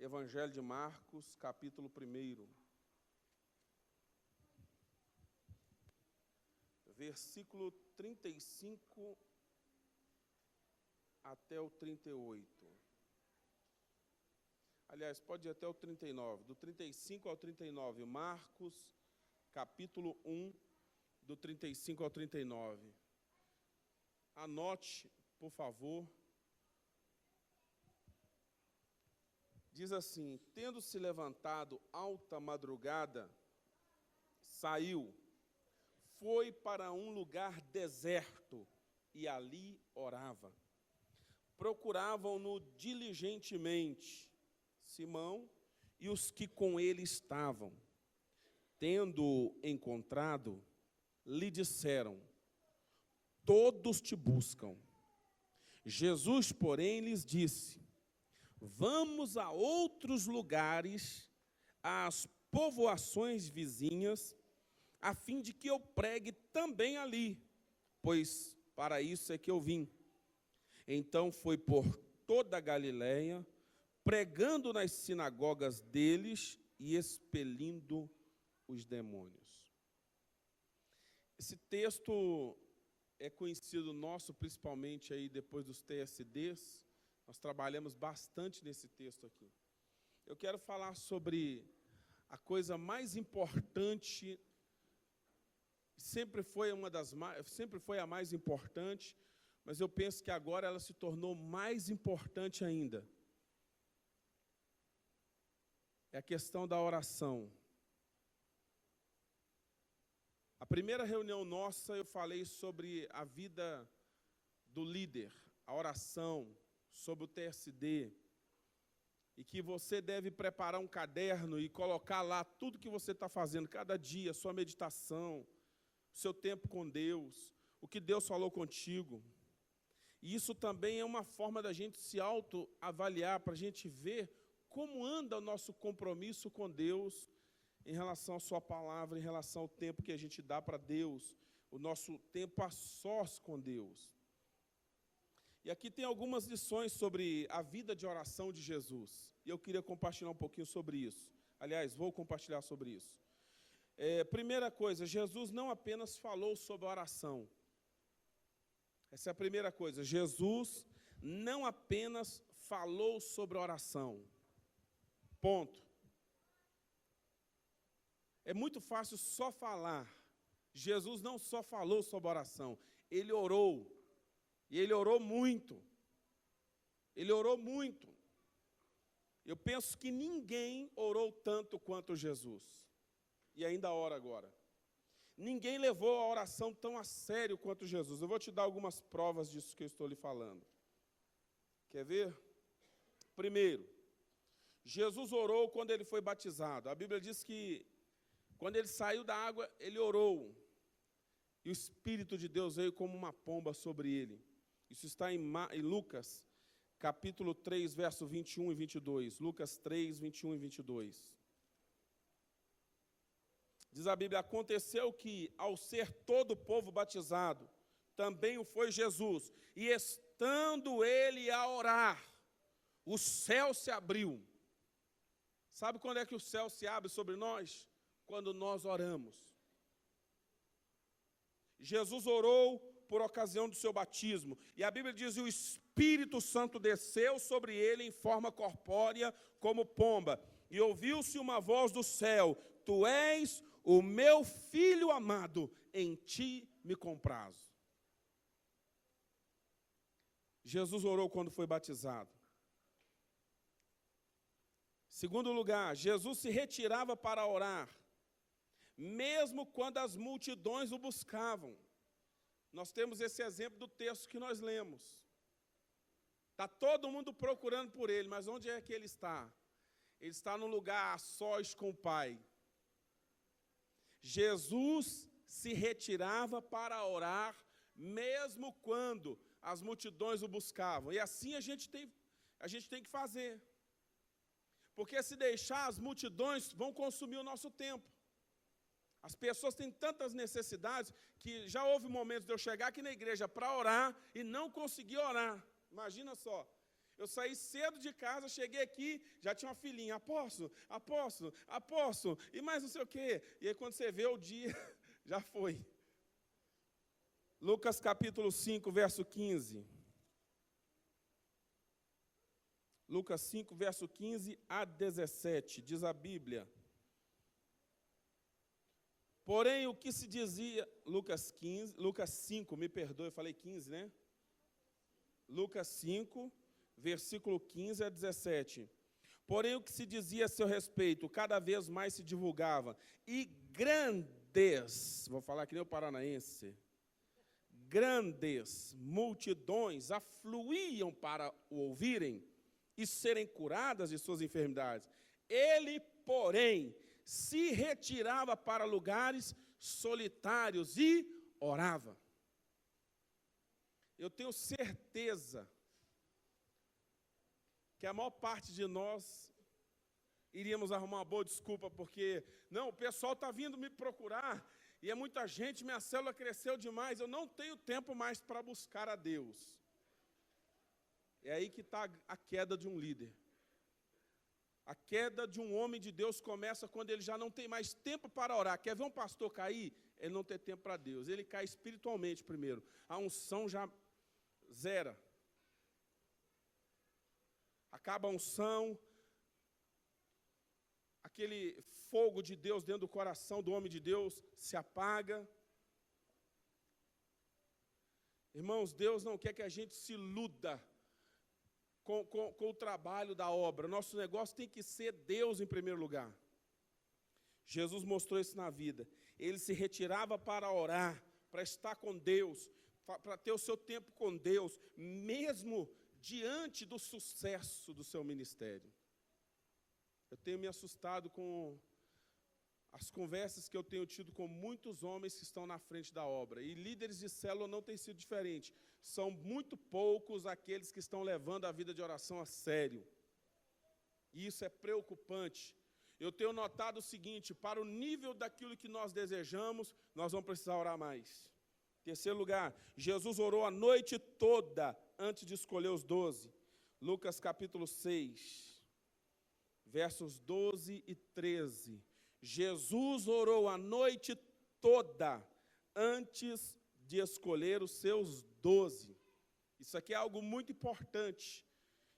Evangelho de Marcos, capítulo 1. Versículo 35 até o 38. Aliás, pode ir até o 39. Do 35 ao 39. Marcos, capítulo 1, do 35 ao 39. Anote, por favor. Diz assim: tendo-se levantado alta madrugada, saiu, foi para um lugar deserto e ali orava. Procuravam-no diligentemente, Simão e os que com ele estavam. Tendo-o encontrado, lhe disseram: todos te buscam. Jesus, porém, lhes disse: vamos a outros lugares, às povoações vizinhas, a fim de que eu pregue também ali, pois para isso é que eu vim. Então foi por toda a Galiléia, pregando nas sinagogas deles e expelindo os demônios. Esse texto é conhecido nosso, principalmente aí depois dos TSDs. Nós trabalhamos bastante nesse texto aqui. Eu quero falar sobre a coisa mais importante, sempre foi a mais importante, mas eu penso que agora ela se tornou mais importante ainda. É a questão da oração. A primeira reunião nossa eu falei sobre a vida do líder, a oração, sobre o TSD, e que você deve preparar um caderno e colocar lá tudo que você está fazendo, cada dia, sua meditação, o seu tempo com Deus, o que Deus falou contigo. E isso também é uma forma da gente se autoavaliar, para a gente ver como anda o nosso compromisso com Deus em relação à sua palavra, em relação ao tempo que a gente dá para Deus, o nosso tempo a sós com Deus. E aqui tem algumas lições sobre a vida de oração de Jesus. E eu queria compartilhar um pouquinho sobre isso. Aliás, vou compartilhar sobre isso. Primeira coisa, Jesus não apenas falou sobre a oração. Essa é a primeira coisa. Jesus não apenas falou sobre a oração. Ponto. É muito fácil só falar. Jesus não só falou sobre a oração, ele orou. E ele orou muito. Ele orou muito. Eu penso que ninguém orou tanto quanto Jesus. E ainda ora agora. Ninguém levou a oração tão a sério quanto Jesus. Eu vou te dar algumas provas disso que eu estou lhe falando. Quer ver? Primeiro, Jesus orou quando ele foi batizado. A Bíblia diz que quando ele saiu da água, ele orou. E o Espírito de Deus veio como uma pomba sobre ele. Isso está em Lucas, capítulo 3, verso 21 e 22. Lucas 3, 21 e 22. Diz a Bíblia: aconteceu que, ao ser todo o povo batizado, também o foi Jesus. E estando ele a orar, o céu se abriu. Sabe quando é que o céu se abre sobre nós? Quando nós oramos. Jesus orou por ocasião do seu batismo. E a Bíblia diz: o Espírito Santo desceu sobre ele em forma corpórea como pomba. E ouviu-se uma voz do céu: tu és o meu filho amado, em ti me comprazo. Jesus orou quando foi batizado. Segundo lugar, Jesus se retirava para orar, mesmo quando as multidões o buscavam. Nós temos esse exemplo do texto que nós lemos. Está todo mundo procurando por ele, mas onde é que ele está? Ele está num lugar a sós com o Pai. Jesus se retirava para orar, mesmo quando as multidões o buscavam. E assim a gente tem que fazer. Porque se deixar, as multidões vão consumir o nosso tempo. As pessoas têm tantas necessidades que já houve momentos de eu chegar aqui na igreja para orar e não conseguir orar. Imagina só. Eu saí cedo de casa, cheguei aqui, já tinha uma filhinha, apóstolo, apóstolo, apóstolo, e mais não sei o quê. E aí quando você vê o dia, já foi. Lucas capítulo 5, verso 15. Lucas 5, verso 15 a 17, diz a Bíblia. Porém, o que se dizia, Lucas 5, me perdoe, eu falei 15, né? Lucas 5, versículo 15 a 17. Porém, o que se dizia a seu respeito, cada vez mais se divulgava, e grandes, vou falar que nem o paranaense, grandes multidões afluíam para o ouvirem e serem curadas de suas enfermidades. Ele, porém, se retirava para lugares solitários e orava. Eu tenho certeza que a maior parte de nós iríamos arrumar uma boa desculpa, porque, não, o pessoal está vindo me procurar, e é muita gente, minha célula cresceu demais, eu não tenho tempo mais para buscar a Deus. É aí que está a queda de um líder. A queda de um homem de Deus começa quando ele já não tem mais tempo para orar. Quer ver um pastor cair? Ele não tem tempo para Deus. Ele cai espiritualmente primeiro. A unção já zera. Acaba a unção, aquele fogo de Deus dentro do coração do homem de Deus se apaga. Irmãos, Deus não quer que a gente se iluda com o trabalho da obra. Nosso negócio tem que ser Deus em primeiro lugar. Jesus mostrou isso na vida. Ele se retirava para orar, para estar com Deus, para ter o seu tempo com Deus, mesmo diante do sucesso do seu ministério. Eu tenho me assustado com as conversas que eu tenho tido com muitos homens que estão na frente da obra. E líderes de célula não tem sido diferente. São muito poucos aqueles que estão levando a vida de oração a sério. E isso é preocupante. Eu tenho notado o seguinte, para o nível daquilo que nós desejamos, nós vamos precisar orar mais. Terceiro lugar, Jesus orou a noite toda antes de escolher os 12. Lucas capítulo 6, versos 12 e 13. Jesus orou a noite toda antes de escolher os seus 12. Isso aqui é algo muito importante.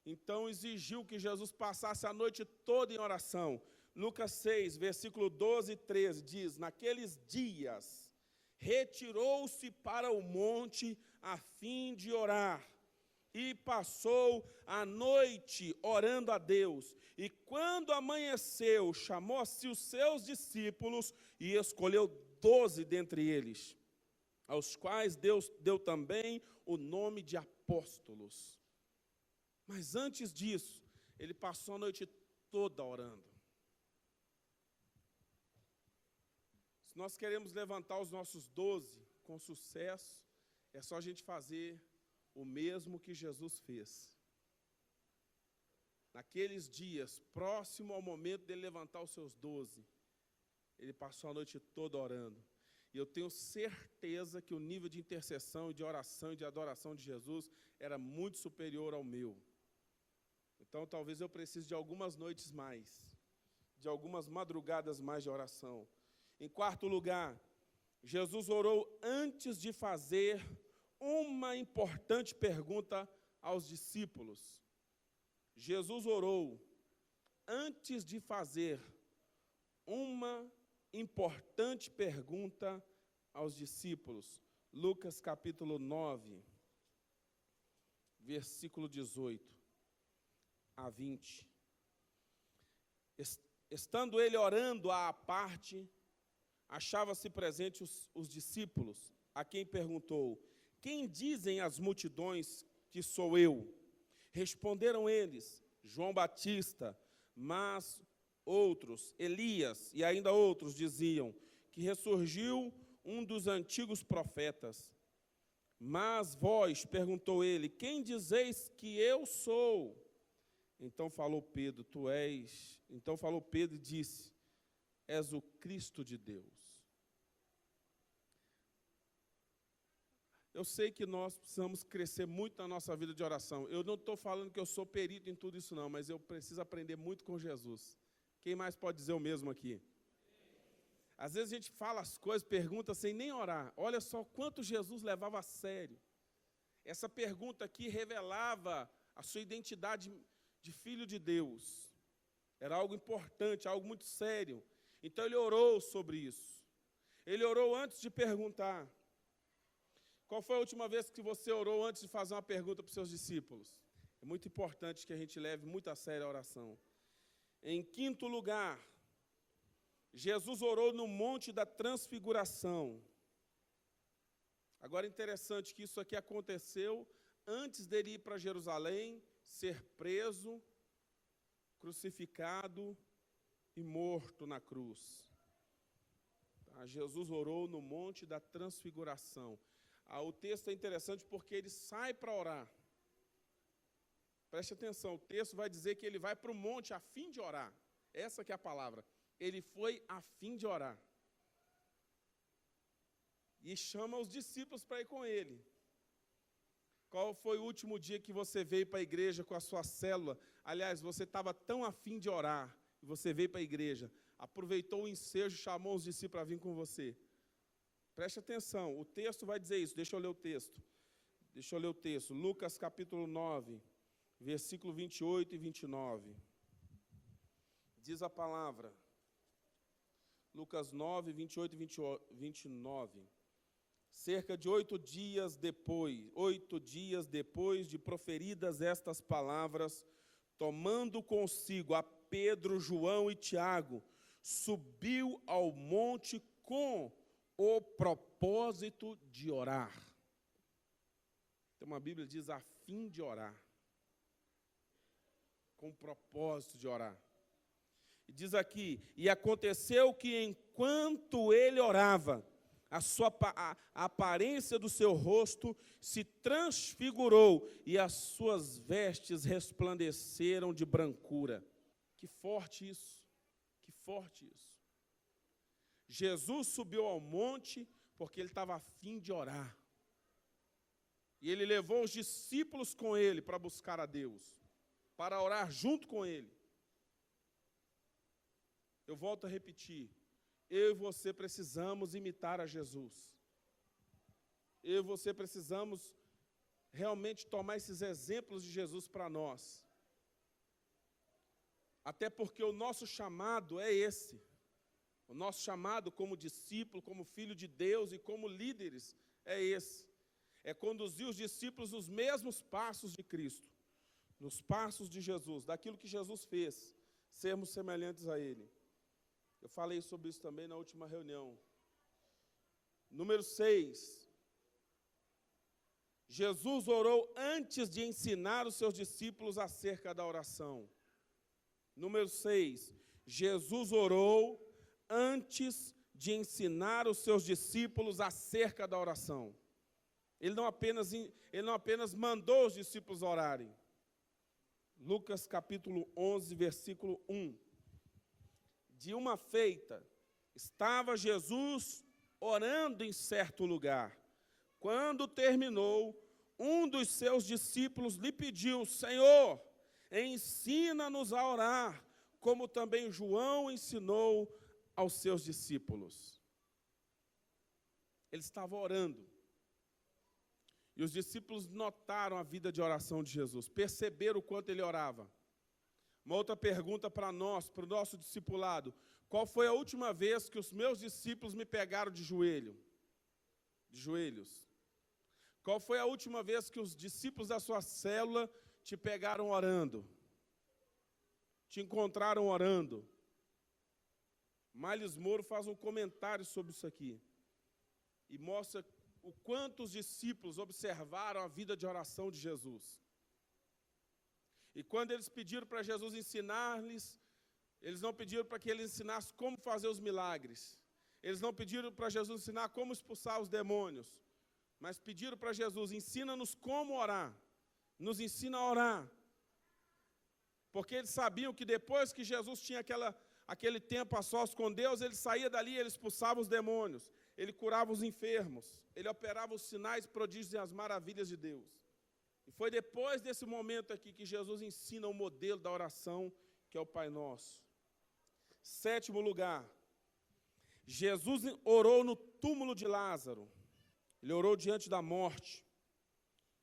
Então, exigiu que Jesus passasse a noite toda em oração. Lucas 6, versículo 12 e 13, diz, naqueles dias, retirou-se para o monte a fim de orar, e passou a noite orando a Deus. E quando amanheceu, chamou a si os seus discípulos e escolheu 12 dentre eles, aos quais Deus deu também o nome de apóstolos. Mas antes disso, ele passou a noite toda orando. Se nós queremos levantar os nossos 12 com sucesso, é só a gente fazer o mesmo que Jesus fez. Naqueles dias, próximo ao momento dele levantar os seus 12, ele passou a noite toda orando. E eu tenho certeza que o nível de intercessão, de oração e de adoração de Jesus era muito superior ao meu. Então, talvez eu precise de algumas noites mais, de algumas madrugadas mais de oração. Em quarto lugar, Jesus orou antes de fazer uma importante pergunta aos discípulos. Jesus orou antes de fazer uma importante pergunta aos discípulos. Lucas capítulo 9, versículo 18 a 20. Estando ele orando à parte, achava-se presente os discípulos, a quem perguntou, quem dizem as multidões que sou eu? Responderam eles, João Batista, mas outros, Elias, e ainda outros diziam que ressurgiu um dos antigos profetas. Mas vós, perguntou ele, quem dizeis que eu sou? Então falou Pedro, Então falou Pedro e disse, és o Cristo de Deus. Eu sei que nós precisamos crescer muito na nossa vida de oração. Eu não estou falando que eu sou perito em tudo isso, não, mas eu preciso aprender muito com Jesus. Quem mais pode dizer o mesmo aqui? Às vezes a gente fala as coisas, pergunta sem nem orar. Olha só quanto Jesus levava a sério. Essa pergunta aqui revelava a sua identidade de filho de Deus. Era algo importante, algo muito sério. Então ele orou sobre isso. Ele orou antes de perguntar. Qual foi a última vez que você orou antes de fazer uma pergunta para os seus discípulos? É muito importante que a gente leve muito a sério a oração. Em quinto lugar, Jesus orou no Monte da Transfiguração. Agora, interessante que isso aqui aconteceu antes dele ir para Jerusalém, ser preso, crucificado e morto na cruz. Tá? Jesus orou no Monte da Transfiguração. O texto é interessante porque ele sai para orar. Preste atenção, o texto vai dizer que ele vai para o monte a fim de orar. Essa que é a palavra. Ele foi a fim de orar. E chama os discípulos para ir com ele. Qual foi o último dia que você veio para a igreja com a sua célula? Aliás, você estava tão a fim de orar, e você veio para a igreja, aproveitou o ensejo, chamou os discípulos para vir com você. Preste atenção, o texto vai dizer isso. Deixa eu ler o texto. Lucas capítulo 9, versículo 28 e 29. Diz a palavra. Lucas 9, 28 e 29. Cerca de 8 dias depois de proferidas estas palavras, tomando consigo a Pedro, João e Tiago, subiu ao monte com o propósito de orar. Tem uma Bíblia que diz a fim de orar. Com o propósito de orar. E diz aqui, e aconteceu que enquanto ele orava, a aparência do seu rosto se transfigurou e as suas vestes resplandeceram de brancura. Que forte isso, que forte isso. Jesus subiu ao monte porque ele estava a fim de orar. E ele levou os discípulos com ele para buscar a Deus, para orar junto com ele. Eu volto a repetir, eu e você precisamos imitar a Jesus. Eu e você precisamos realmente tomar esses exemplos de Jesus para nós. Até porque o nosso chamado é esse. O nosso chamado como discípulo, como filho de Deus e como líderes é esse. É conduzir os discípulos nos mesmos passos de Cristo, nos passos de Jesus, daquilo que Jesus fez, sermos semelhantes a Ele. Eu falei sobre isso também na última reunião. Número 6. Jesus orou antes de ensinar os seus discípulos acerca da oração. Número 6. Jesus orou antes de ensinar os seus discípulos acerca da oração. Ele não apenas mandou os discípulos orarem. Lucas capítulo 11, versículo 1. De uma feita, estava Jesus orando em certo lugar. Quando terminou, um dos seus discípulos lhe pediu: Senhor, ensina-nos a orar, como também João ensinou aos seus discípulos. Ele estava orando. E os discípulos notaram a vida de oração de Jesus, perceberam o quanto ele orava. Uma outra pergunta para nós, para o nosso discipulado: qual foi a última vez que os meus discípulos me pegaram de joelhos? Qual foi a última vez que os discípulos da sua célula te pegaram orando? Te encontraram orando? Miles Moro faz um comentário sobre isso aqui e mostra o quanto os discípulos observaram a vida de oração de Jesus. E quando eles pediram para Jesus ensinar-lhes, eles não pediram para que ele ensinasse como fazer os milagres. Eles não pediram para Jesus ensinar como expulsar os demônios. Mas pediram para Jesus: ensina-nos como orar. Nos ensina a orar. Porque eles sabiam que depois que Jesus tinha aquele tempo a sós com Deus, ele saía dali, ele expulsava os demônios, ele curava os enfermos, ele operava os sinais, prodígios e as maravilhas de Deus. E foi depois desse momento aqui que Jesus ensina o modelo da oração, que é o Pai Nosso. 7º lugar, Jesus orou no túmulo de Lázaro. Ele orou diante da morte.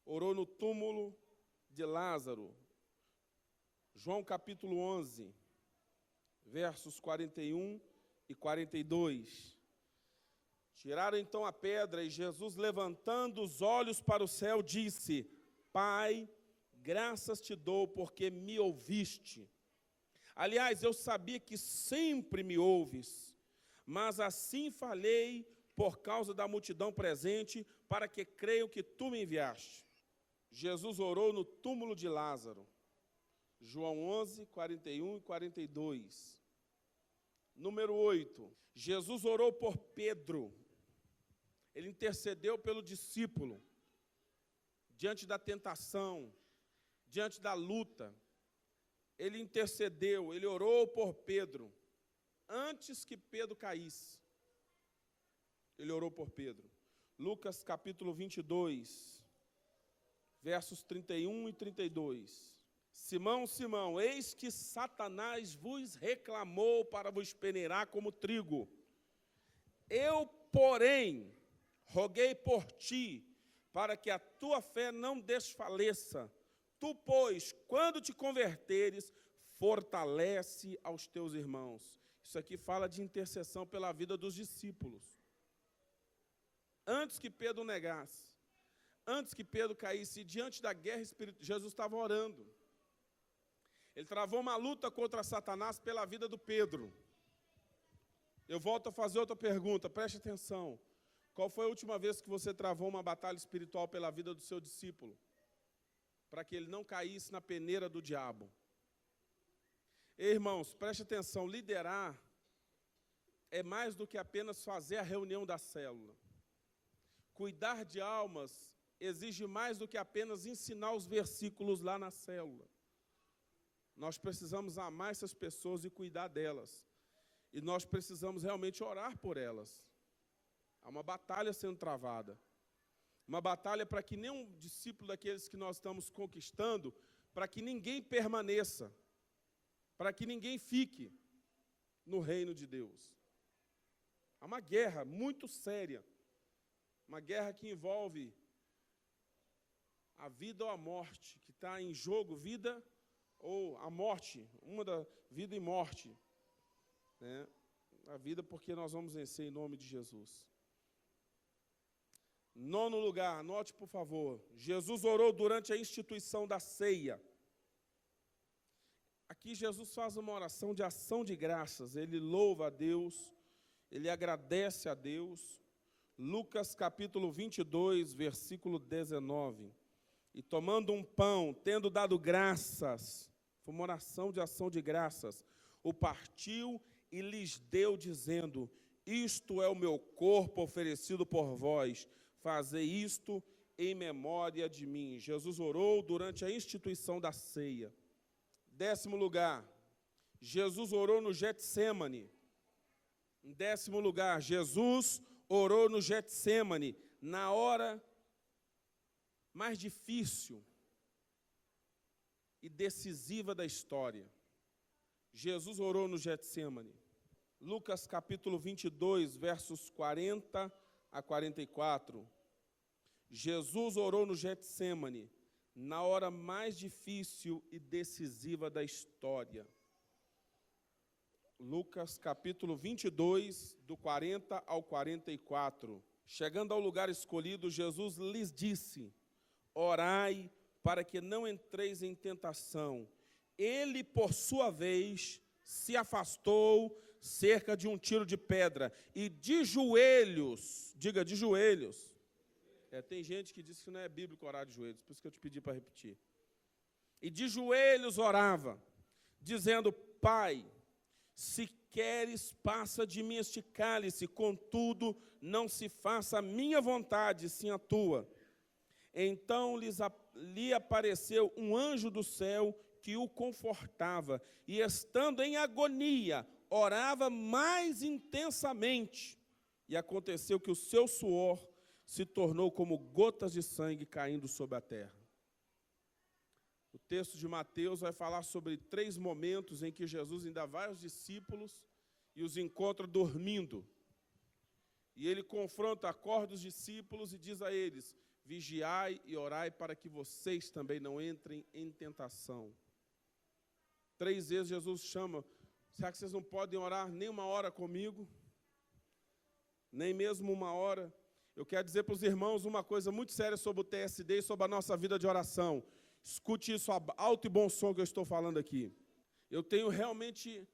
Orou no túmulo de Lázaro. João capítulo 11, versos 41 e 42. Tiraram então a pedra e Jesus, levantando os olhos para o céu, disse: Pai, graças te dou porque me ouviste. Aliás, eu sabia que sempre me ouves, mas assim falei por causa da multidão presente, para que creiam que tu me enviaste. Jesus orou no túmulo de Lázaro. João 11, 41 e 42. Número 8. Jesus orou por Pedro. Ele intercedeu pelo discípulo, diante da tentação, diante da luta. Ele intercedeu, ele orou por Pedro, antes que Pedro caísse. Ele orou por Pedro. Lucas capítulo 22, versos 31 e 32. Simão, Simão, eis que Satanás vos reclamou para vos peneirar como trigo. Eu, porém, roguei por ti, para que a tua fé não desfaleça. Tu, pois, quando te converteres, fortalece aos teus irmãos. Isso aqui fala de intercessão pela vida dos discípulos. Antes que Pedro negasse, antes que Pedro caísse, diante da guerra espiritual, Jesus estava orando. Ele travou uma luta contra Satanás pela vida do Pedro. Eu volto a fazer outra pergunta, preste atenção. Qual foi a última vez que você travou uma batalha espiritual pela vida do seu discípulo? Para que ele não caísse na peneira do diabo. Ei, irmãos, preste atenção, liderar é mais do que apenas fazer a reunião da célula. Cuidar de almas exige mais do que apenas ensinar os versículos lá na célula. Nós precisamos amar essas pessoas e cuidar delas. E nós precisamos realmente orar por elas. Há uma batalha sendo travada. Uma batalha para que nenhum discípulo daqueles que nós estamos conquistando, para que ninguém permaneça, para que ninguém fique no reino de Deus. Há uma guerra muito séria, uma guerra que envolve a vida ou a morte, que está em jogo, vida ou a morte, uma da vida e morte, né? A vida porque nós vamos vencer em nome de Jesus. 9º lugar, anote por favor, Jesus orou durante a instituição da ceia. Aqui Jesus faz uma oração de ação de graças, ele louva a Deus, ele agradece a Deus. Lucas capítulo 22, versículo 19. E tomando um pão, tendo dado graças, foi uma oração de ação de graças, o partiu e lhes deu, dizendo: isto é o meu corpo oferecido por vós, fazei isto em memória de mim. Jesus orou durante a instituição da ceia. 10º lugar, Jesus orou no Getsêmani. Em 10º lugar, Jesus orou no Getsêmani, na hora mais difícil e decisiva da história. Jesus orou no Getsêmani. Lucas capítulo 22, versos 40 a 44. Jesus orou no Getsêmani, na hora mais difícil e decisiva da história. Lucas capítulo 22, do 40 ao 44. Chegando ao lugar escolhido, Jesus lhes disse: orai para que não entreis em tentação. Ele, por sua vez, se afastou cerca de um tiro de pedra e de joelhos, diga de joelhos. Tem gente que diz que não é bíblico orar de joelhos, por isso que eu te pedi para repetir. E de joelhos orava, dizendo: Pai, se queres, passa de mim este cálice, contudo, não se faça a minha vontade, sim a tua. Então lhe apareceu um anjo do céu que o confortava, e estando em agonia, orava mais intensamente. E aconteceu que o seu suor se tornou como gotas de sangue caindo sobre a terra. O texto de Mateus vai falar sobre 3 momentos em que Jesus ainda vai aos discípulos e os encontra dormindo. E ele confronta, acorda os discípulos e diz a eles: vigiai e orai para que vocês também não entrem em tentação. 3 vezes Jesus chama: será que vocês não podem orar nem 1 hora comigo? Nem mesmo 1 hora? Eu quero dizer para os irmãos uma coisa muito séria sobre o TSD e sobre a nossa vida de oração. Escute isso a alto e bom som que eu estou falando aqui. Eu tenho realmente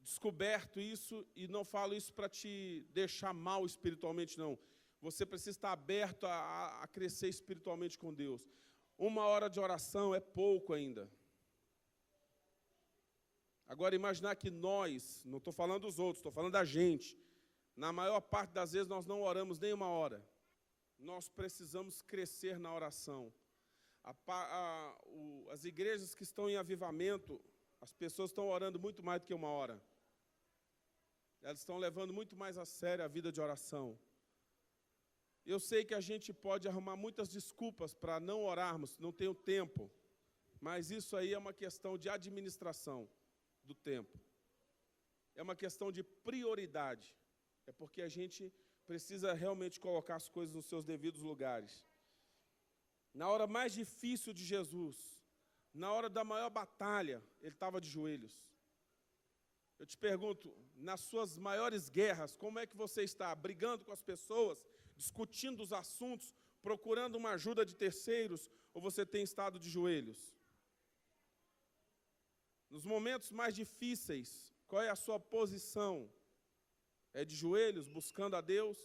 descoberto isso e não falo isso para te deixar mal espiritualmente, não. Você precisa estar aberto a crescer espiritualmente com Deus. 1 hora de oração é pouco ainda. Agora, imaginar que nós, não estou falando dos outros, estou falando da gente, na maior parte das vezes nós não oramos nem 1 hora. Nós precisamos crescer na oração. As igrejas que estão em avivamento, as pessoas estão orando muito mais do que 1 hora. Elas estão levando muito mais a sério a vida de oração. Eu sei que a gente pode arrumar muitas desculpas para não orarmos, não tenho tempo, mas isso aí é uma questão de administração do tempo. É uma questão de prioridade. É porque a gente precisa realmente colocar as coisas nos seus devidos lugares. Na hora mais difícil de Jesus, na hora da maior batalha, ele estava de joelhos. Eu te pergunto, nas suas maiores guerras, como é que você está? Brigando com as pessoas, discutindo os assuntos, procurando uma ajuda de terceiros, ou você tem estado de joelhos? Nos momentos mais difíceis, qual é a sua posição? É de joelhos, buscando a Deus,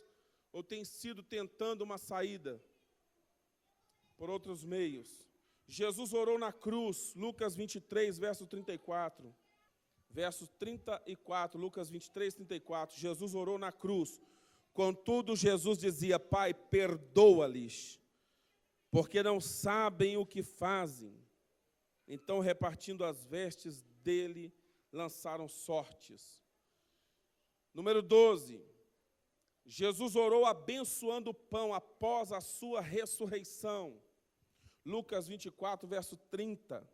ou tem sido tentando uma saída por outros meios? Jesus orou na cruz, Lucas 23, verso 34. Verso 34, Lucas 23, 34. Jesus orou na cruz. Contudo, Jesus dizia: Pai, perdoa-lhes, porque não sabem o que fazem. Então, repartindo as vestes dele, lançaram sortes. Número 12. Jesus orou abençoando o pão após a sua ressurreição. Lucas 24, verso 30.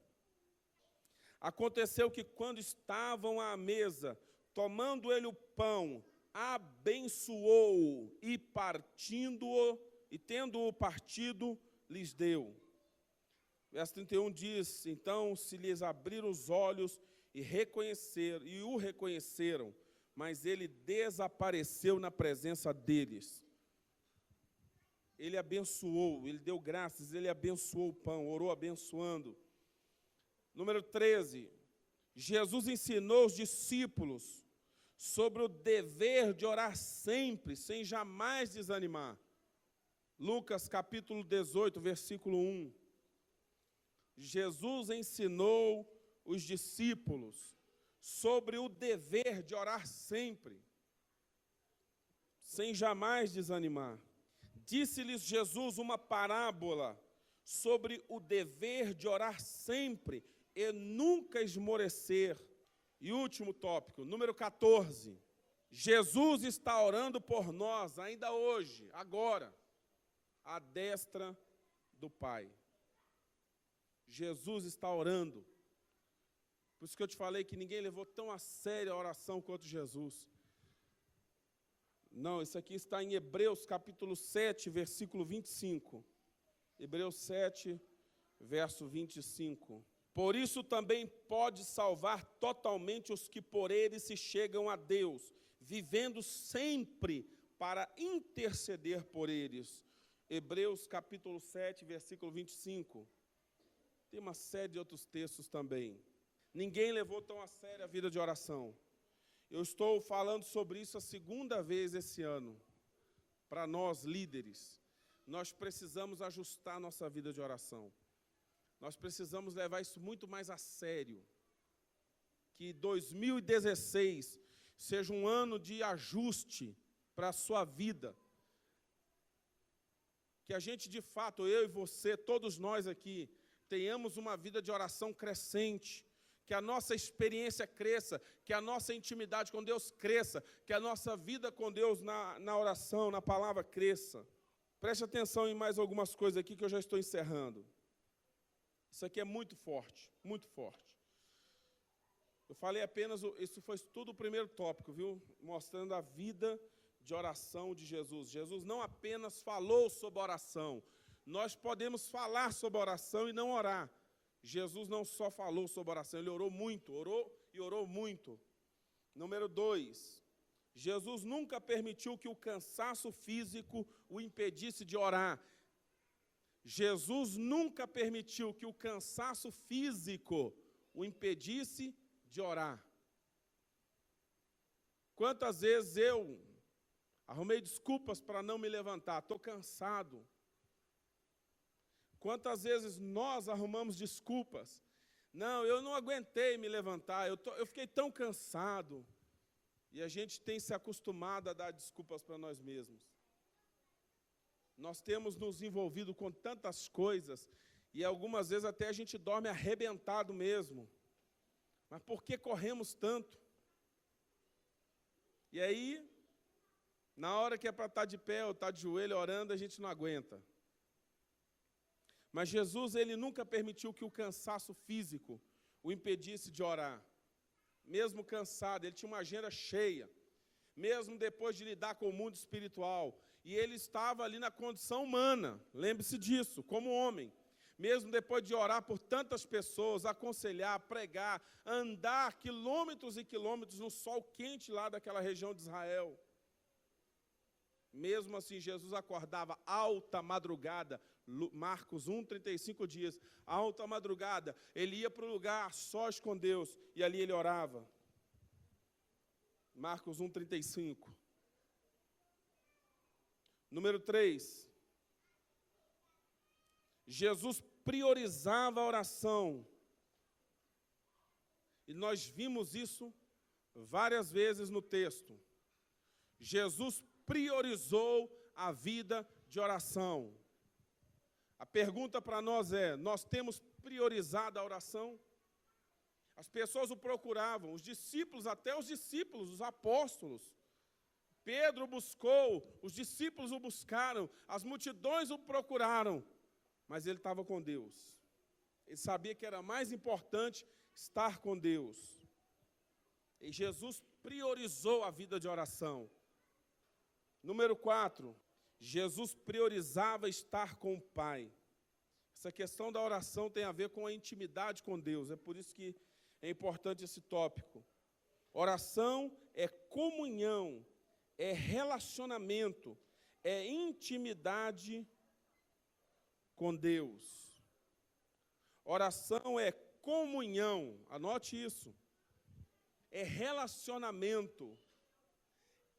Aconteceu que quando estavam à mesa, tomando ele o pão, abençoou e partindo-o, e tendo-o partido, lhes deu. Verso 31 diz: então se lhes abriram os olhos e o reconheceram, mas ele desapareceu na presença deles. Ele abençoou, ele deu graças, ele abençoou o pão, orou abençoando. Número 13, Jesus ensinou os discípulos sobre o dever de orar sempre, sem jamais desanimar. Lucas capítulo 18, versículo 1. Jesus ensinou os discípulos sobre o dever de orar sempre, sem jamais desanimar. Disse-lhes Jesus uma parábola sobre o dever de orar sempre e nunca esmorecer. E último tópico, número 14. Jesus está orando por nós, ainda hoje, agora, à destra do Pai. Jesus está orando. Por isso que eu te falei que ninguém levou tão a sério a oração quanto Jesus. Não, isso aqui está em Hebreus capítulo 7, versículo 25. Hebreus 7, verso 25. Por isso também pode salvar totalmente os que por ele se chegam a Deus, vivendo sempre para interceder por eles. Hebreus capítulo 7, versículo 25. Tem uma série de outros textos também. Ninguém levou tão a sério a vida de oração. Eu estou falando sobre isso a 2ª vez esse ano. Para nós, líderes, nós precisamos ajustar nossa vida de oração. Nós precisamos levar isso muito mais a sério. Que 2016 seja um ano de ajuste para a sua vida. Que a gente, de fato, eu e você, todos nós aqui, tenhamos uma vida de oração crescente, que a nossa experiência cresça, que a nossa intimidade com Deus cresça, que a nossa vida com Deus na oração, na palavra cresça. Preste atenção em mais algumas coisas aqui que eu já estou encerrando. Isso aqui é muito forte, muito forte. Eu falei apenas, isso foi tudo o primeiro tópico, viu? Mostrando a vida de oração de Jesus. Jesus não apenas falou sobre oração. Nós podemos falar sobre oração e não orar. Jesus não só falou sobre oração, ele orou muito, orou muito. Número 2, Jesus nunca permitiu que o cansaço físico o impedisse de orar. Jesus nunca permitiu que o cansaço físico o impedisse de orar. Quantas vezes eu arrumei desculpas para não me levantar, estou cansado. Quantas vezes nós arrumamos desculpas? Não, eu não aguentei me levantar, eu fiquei tão cansado. E a gente tem se acostumado a dar desculpas para nós mesmos. Nós temos nos envolvido com tantas coisas, e algumas vezes até a gente dorme arrebentado mesmo. Mas por que corremos tanto? E aí, na hora que é para estar de pé ou estar de joelho orando, a gente não aguenta. Mas Jesus, ele nunca permitiu que o cansaço físico o impedisse de orar. Mesmo cansado, ele tinha uma agenda cheia. Mesmo depois de lidar com o mundo espiritual. E ele estava ali na condição humana, lembre-se disso, como homem. Mesmo depois de orar por tantas pessoas, aconselhar, pregar, andar quilômetros e quilômetros no sol quente lá daquela região de Israel. Mesmo assim, Jesus acordava alta madrugada, Marcos 1:35 dias, alta madrugada, ele ia para o lugar sós com Deus, e ali ele orava. Marcos 1:35. Número 3. Jesus priorizava a oração. E nós vimos isso várias vezes no texto. Jesus priorizou a vida de oração. A pergunta para nós é, nós temos priorizado a oração? As pessoas o procuravam, os discípulos, até os discípulos, os apóstolos. Pedro buscou, os discípulos o buscaram, as multidões o procuraram, mas ele estava com Deus. Ele sabia que era mais importante estar com Deus. E Jesus priorizou a vida de oração. Número 4, Jesus priorizava estar com o Pai. Essa questão da oração tem a ver com a intimidade com Deus, é por isso que é importante esse tópico. Oração é comunhão, é relacionamento, é intimidade com Deus. Oração é comunhão, anote isso. É relacionamento,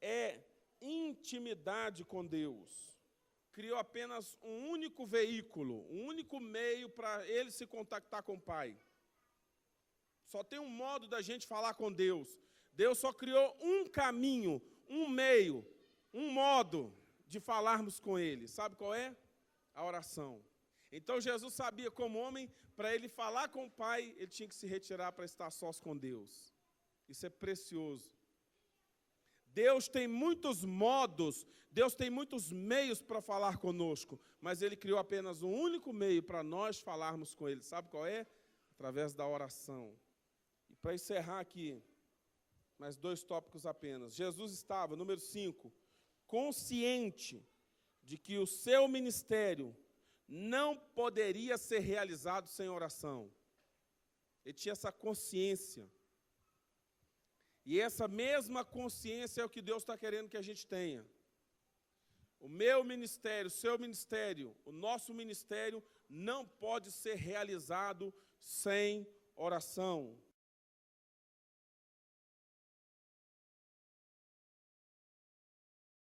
é intimidade com Deus. Criou apenas um único veículo, um único meio para ele se contactar com o Pai. Só tem um modo da gente falar com Deus. Deus só criou um caminho, um meio, um modo de falarmos com Ele. Sabe qual é? A oração. Então Jesus sabia, como homem, para ele falar com o Pai, ele tinha que se retirar para estar sós com Deus. Isso é precioso. Deus tem muitos modos, Deus tem muitos meios para falar conosco, mas Ele criou apenas um único meio para nós falarmos com Ele. Sabe qual é? Através da oração. E para encerrar aqui, mais 2 tópicos apenas. Jesus estava, número 5, consciente de que o seu ministério não poderia ser realizado sem oração. Ele tinha essa consciência. E essa mesma consciência é o que Deus está querendo que a gente tenha. O meu ministério, o seu ministério, o nosso ministério não pode ser realizado sem oração.